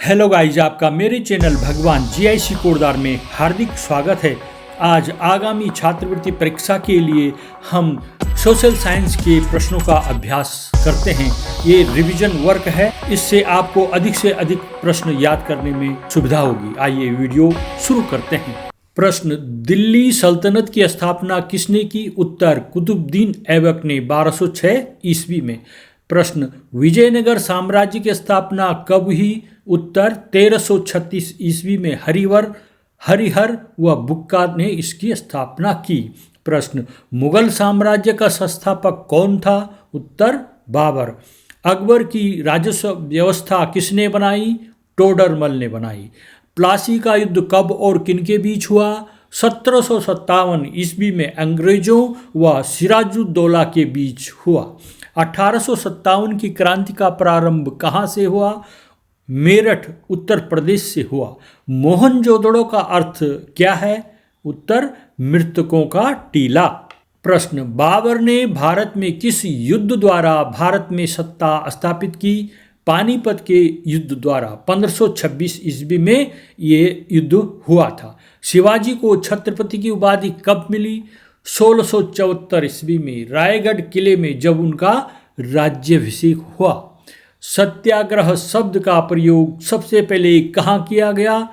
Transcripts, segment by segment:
Hello guys, आपका मेरे channel भगवान जीआईसी कोरदार में हार्दिक स्वागत है। आज आगामी छात्रवृत्ति परीक्षा के लिए हम सोशल साइंस के प्रश्नों का अभ्यास करते हैं। ये रिवीजन वर्क है, इससे आपको अधिक से अधिक प्रश्न याद करने में सुविधा होगी। आइए वीडियो शुरू करते हैं। प्रश्न, दिल्ली सल्तनत की स्थापना किसने की? उत्तर, कुतुबुद्दीन ऐबक ने 1206 ईस्वी में। प्रश्न, विजयनगर साम्राज्य की स्थापना कब हुई? उत्तर, 1336 ईस्वी में हरिहर व बुक्का ने इसकी स्थापना की। प्रश्न, मुगल साम्राज्य का संस्थापक कौन था? उत्तर, बाबर। अकबर की राजस्व व्यवस्था किसने बनाई? टोडरमल ने बनाई। प्लासी का युद्ध कब और किनके बीच हुआ? 1757 ईस्वी में अंग्रेजों व सिराजुद्दौला के बीच हुआ। 1857 की क्रांति का प्रारंभ कहाँ से हुआ? मेरठ, उत्तर प्रदेश से हुआ। मोहनजोदड़ो का अर्थ क्या है? उत्तर, मृतकों का टीला। प्रश्न, बाबर ने भारत में किस युद्ध द्वारा भारत में सत्ता स्थापित की? पानीपत के युद्ध द्वारा 1526 ईस्वी में ये युद्ध हुआ था। शिवाजी को छत्रपति की उपाधि कब मिली? 1674 ईस्वी में रायगढ़ किले में जब उनका राज्याभिषेक हुआ। सत्याग्रह शब्द का प्रयोग सबसे पहले कहाँ किया गया?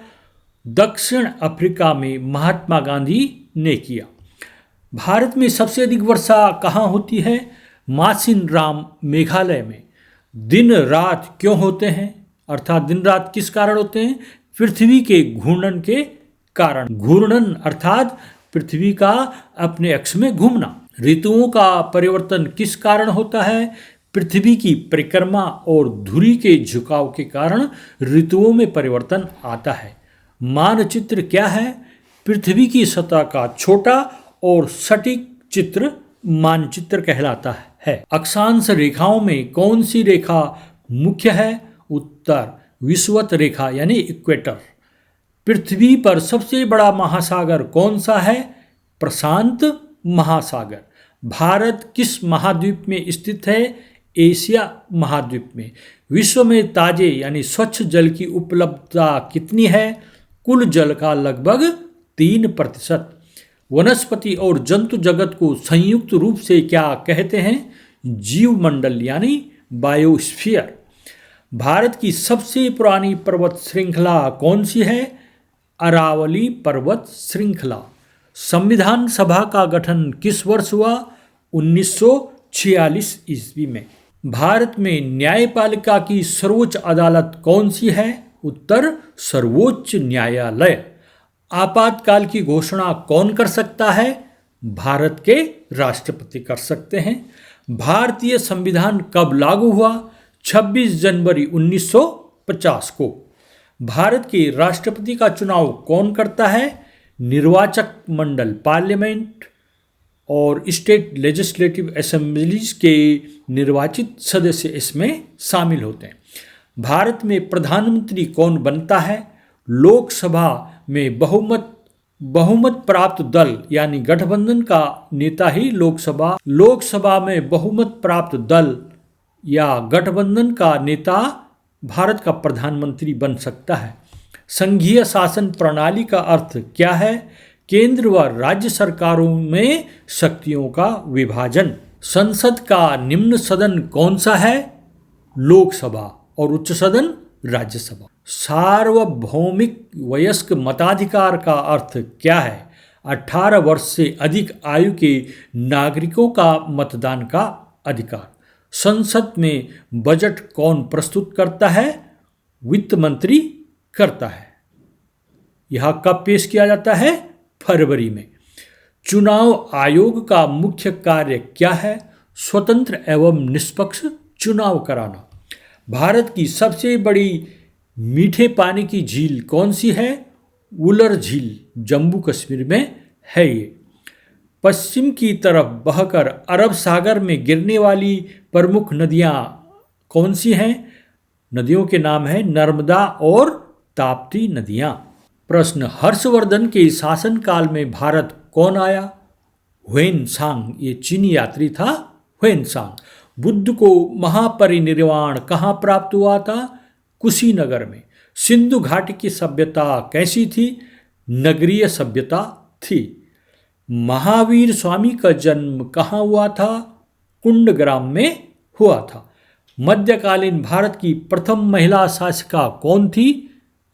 दक्षिण अफ्रीका में महात्मा गांधी ने किया। भारत में सबसे अधिक वर्षा कहाँ होती है? मासिनराम, मेघालय में। दिन रात क्यों होते हैं? अर्थात दिन रात किस कारण होते हैं? पृथ्वी के घूर्णन के कारण। घूर्णन अर्थात पृथ्वी का अपने अक्ष में घूमना। ऋतुओं का परिवर्तन किस कारण होता है? पृथ्वी की परिक्रमा और धुरी के झुकाव के कारण ऋतुओं में परिवर्तन आता है। मानचित्र क्या है? पृथ्वी की सतह का छोटा और सटीक चित्र मानचित्र कहलाता है। अक्षांश रेखाओं में कौन सी रेखा मुख्य है? उत्तर, विषुवत रेखा यानी इक्वेटर। पृथ्वी पर सबसे बड़ा महासागर कौन सा है? प्रशांत महासागर। भारत किस महाद्वीप में स्थित है? एशिया महाद्वीप में। विश्व में ताजे यानी स्वच्छ जल की उपलब्धता कितनी है? कुल जल का लगभग 3%। वनस्पति और जंतु जगत को संयुक्त रूप से क्या कहते हैं? जीवमंडल यानी बायोस्फीयर। भारत की सबसे पुरानी पर्वत श्रृंखला कौन सी है? अरावली पर्वत श्रृंखला। संविधान सभा का गठन किस वर्ष हुआ? 1946 ईस्वी में। भारत में न्यायपालिका की सर्वोच्च अदालत कौन सी है? उत्तर, सर्वोच्च न्यायालय। आपातकाल की घोषणा कौन कर सकता है? भारत के राष्ट्रपति कर सकते हैं। भारतीय संविधान कब लागू हुआ? 26 जनवरी 1950 को। भारत के राष्ट्रपति का चुनाव कौन करता है? निर्वाचक मंडल, पार्लियामेंट और स्टेट लेजिस्लेटिव असेंबलीज के निर्वाचित सदस्य इसमें शामिल होते हैं। भारत में प्रधानमंत्री कौन बनता है? लोकसभा में बहुमत प्राप्त दल यानी गठबंधन का नेता ही लोकसभा में बहुमत प्राप्त दल या गठबंधन का नेता भारत का प्रधानमंत्री बन सकता है। संघीय शासन प्रणाली का अर्थ क्या है? केंद्र व राज्य सरकारों में शक्तियों का विभाजन। संसद का निम्न सदन कौन सा है? लोकसभा और उच्च सदन राज्यसभा। सार्वभौमिक वयस्क मताधिकार का अर्थ क्या है? 18 वर्ष से अधिक आयु के नागरिकों का मतदान का अधिकार। संसद में बजट कौन प्रस्तुत करता है? वित्त मंत्री करता है। यह कब पेश किया जाता है? फरवरी में। चुनाव आयोग का मुख्य कार्य क्या है? स्वतंत्र एवं निष्पक्ष चुनाव कराना। भारत की सबसे बड़ी मीठे पानी की झील कौन सी है? उलर झील, जम्मू कश्मीर में है ये। पश्चिम की तरफ बहकर अरब सागर में गिरने वाली प्रमुख नदियाँ कौन सी हैं? नदियों के नाम है नर्मदा और ताप्ती नदियाँ। प्रश्न, हर्षवर्धन के शासनकाल में भारत कौन आया? ह्वेनसांग, ये चीनी यात्री था ह्वेनसांग। बुद्ध को महापरिनिर्वाण कहाँ प्राप्त हुआ था? कुशीनगर में। सिंधु घाटी की सभ्यता कैसी थी? नगरीय सभ्यता थी। महावीर स्वामी का जन्म कहाँ हुआ था? कुंडग्राम में हुआ था। मध्यकालीन भारत की प्रथम महिला शासिका कौन थी?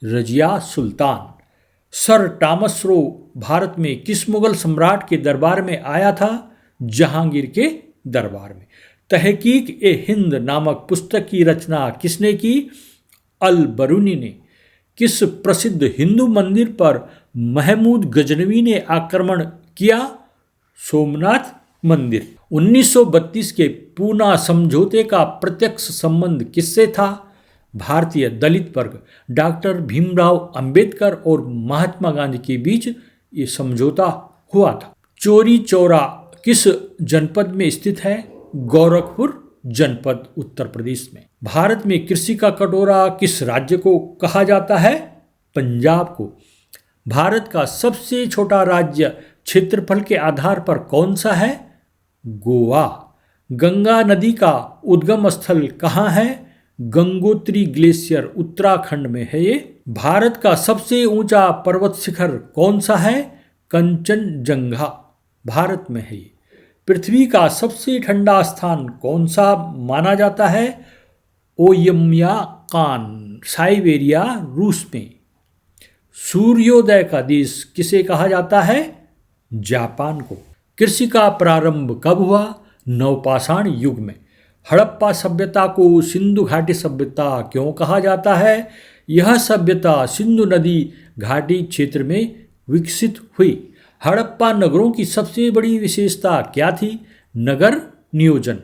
Razia Sultan. Sir Thomas Roe Bharat में किस मुगल सम्राट के दरबार में आया था? जहांगीर के दरबार में। तहकीक ए हिंद नामक पुस्तक की रचना किसने की? अल बरूनी ने। किस प्रसिद्ध हिंदू मंदिर पर महमूद गजनवी ने आक्रमण किया? सोमनाथ मंदिर। 1932 के पूना समझौते का प्रत्यक्ष संबंध किससे था? भारतीय दलित वर्ग, डॉक्टर भीमराव अंबेडकर और महात्मा गांधी के बीच ये समझौता हुआ था। चौरी चौरा किस जनपद में स्थित है? गोरखपुर जनपद, उत्तर प्रदेश में। भारत में कृषि का कटोरा किस राज्य को कहा जाता है? पंजाब को। भारत का सबसे छोटा राज्य क्षेत्रफल के आधार पर कौन सा है? गोवा। गंगा नदी का उद्गम स्थल कहाँ है? गंगोत्री ग्लेशियर उत्तराखंड में है ये। भारत का सबसे ऊंचा पर्वत शिखर कौन सा है? कंचनजंगा, भारत में है ये। पृथ्वी का सबसे ठंडा स्थान कौन सा माना जाता है? ओयम्याकान, साइबेरिया, रूस में। सूर्योदय का देश किसे कहा जाता है? जापान को। कृषि का प्रारंभ कब हुआ? नवपाषाण युग में। हड़प्पा सभ्यता को सिंधु घाटी सभ्यता क्यों कहा जाता है? यह सभ्यता सिंधु नदी घाटी क्षेत्र में विकसित हुई। हड़प्पा नगरों की सबसे बड़ी विशेषता क्या थी? नगर नियोजन।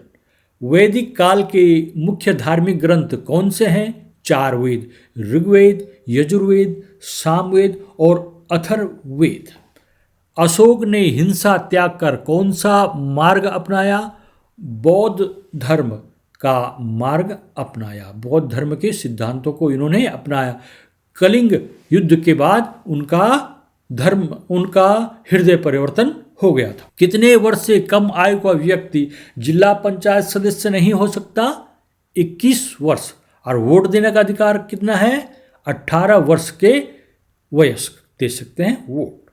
वैदिक काल के मुख्य धार्मिक ग्रंथ कौन से हैं? 4 वेद, ऋग्वेद, यजुर्वेद, सामवेद और अथर्ववेद। अशोक ने हिंसा त्याग कर कौन सा मार्ग अपनाया? बौद्ध धर्म का मार्ग अपनाया। बौद्ध धर्म के सिद्धांतों को इन्होंने अपनाया। कलिंग युद्ध के बाद उनका हृदय परिवर्तन हो गया था। कितने वर्ष से कम आयु का व्यक्ति जिला पंचायत सदस्य नहीं हो सकता? 21 वर्ष। और वोट देने का अधिकार कितना है? 18 वर्ष के वयस्क दे सकते हैं वोट।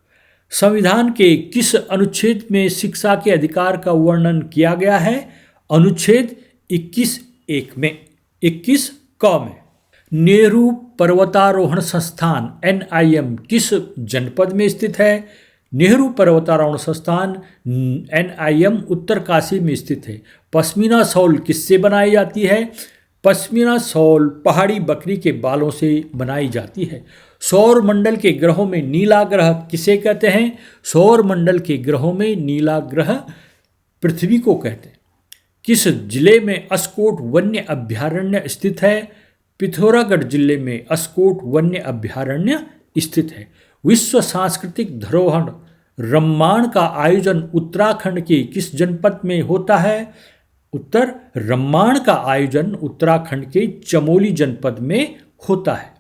संविधान के किस अनुच्छेद में शिक्षा के अधिकार का वर्णन किया गया है? अनुच्छेद 21(1) में। 21 क में। नेहरू पर्वतारोहण संस्थान NIM किस जनपद में स्थित है? नेहरू पर्वतारोहण संस्थान NIM उत्तरकाशी में स्थित है। पश्मीना शॉल किससे बनाई जाती है? पश्मीना शॉल पहाड़ी बकरी के बालों से बनाई जाती है। सौर मंडल के ग्रहों में नीला ग्रह किसे कहते हैं? सौर मंडल के ग्रहों में नीला ग्रह पृथ्वी को कहते हैं। किस जिले में अस्कोट वन्य अभ्यारण्य स्थित है? पिथौरागढ़ जिले में अस्कोट वन्य अभ्यारण्य स्थित है। विश्व सांस्कृतिक धरोहर रम्माण का आयोजन उत्तराखंड के किस जनपद में होता है? रम्माण का आयोजन उत्तराखंड के चमोली जनपद में होता है।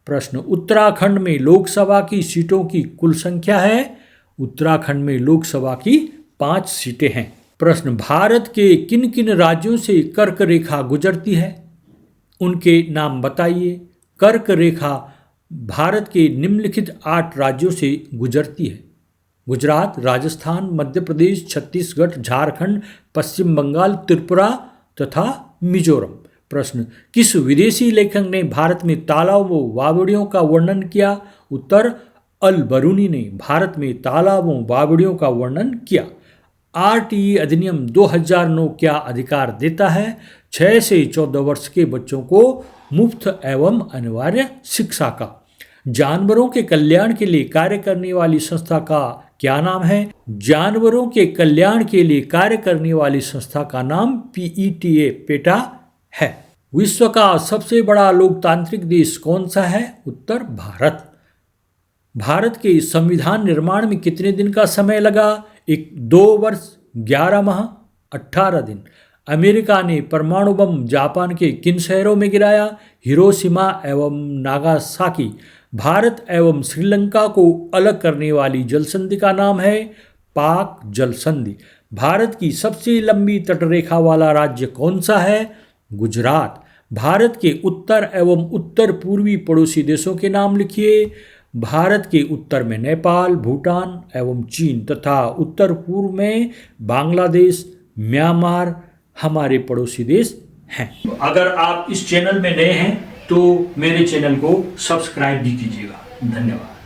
प्रश्न, उत्तराखंड में लोकसभा की सीटों की कुल संख्या है? उत्तराखंड में लोकसभा की 5 सीटें हैं। प्रश्न, भारत के किन किन राज्यों से कर्क रेखा गुजरती है? उनके नाम बताइए। कर्क रेखा भारत के निम्नलिखित 8 राज्यों से गुजरती है। गुजरात, राजस्थान, मध्य प्रदेश, छत्तीसगढ़, झारखंड, पश्चिम बंगाल, त्रिपुरा तथा मिजोरम। प्रश्न, किस विदेशी लेखक ने भारत में तालाबों बावड़ियों का वर्णन किया? उत्तर, अल बरूनी ने भारत में तालाबों बावड़ियों का वर्णन किया। RTE अधिनियम 2009 क्या अधिकार देता है? 6 से 14 वर्ष के बच्चों को मुफ्त एवं अनिवार्य शिक्षा का। जानवरों के कल्याण के लिए कार्य करने वाली संस्था का क्या नाम है? जानवरों के कल्याण के लिए कार्य करने वाली संस्था का नाम PETA पेटा है। विश्व का सबसे बड़ा लोकतांत्रिक देश कौन सा है? उत्तर, भारत। भारत के संविधान निर्माण में कितने दिन का समय लगा? 2 वर्ष 11 माह 18 दिन। अमेरिका ने परमाणु बम जापान के किन शहरों में गिराया? हिरोशिमा एवं नागासाकी। भारत एवं श्रीलंका को अलग करने वाली जल संधि का नाम है पाक जल संधि। भारत की सबसे लंबी तटरेखा वाला राज्य कौन सा है? गुजरात। भारत के उत्तर एवं उत्तर पूर्वी पड़ोसी देशों के नाम लिखिए। भारत के उत्तर में नेपाल, भूटान एवं चीन तथा उत्तर पूर्व में बांग्लादेश, म्यांमार हमारे पड़ोसी देश हैं। अगर आप इस चैनल में नए हैं तो मेरे चैनल को सब्सक्राइब भी कीजिएगा। धन्यवाद।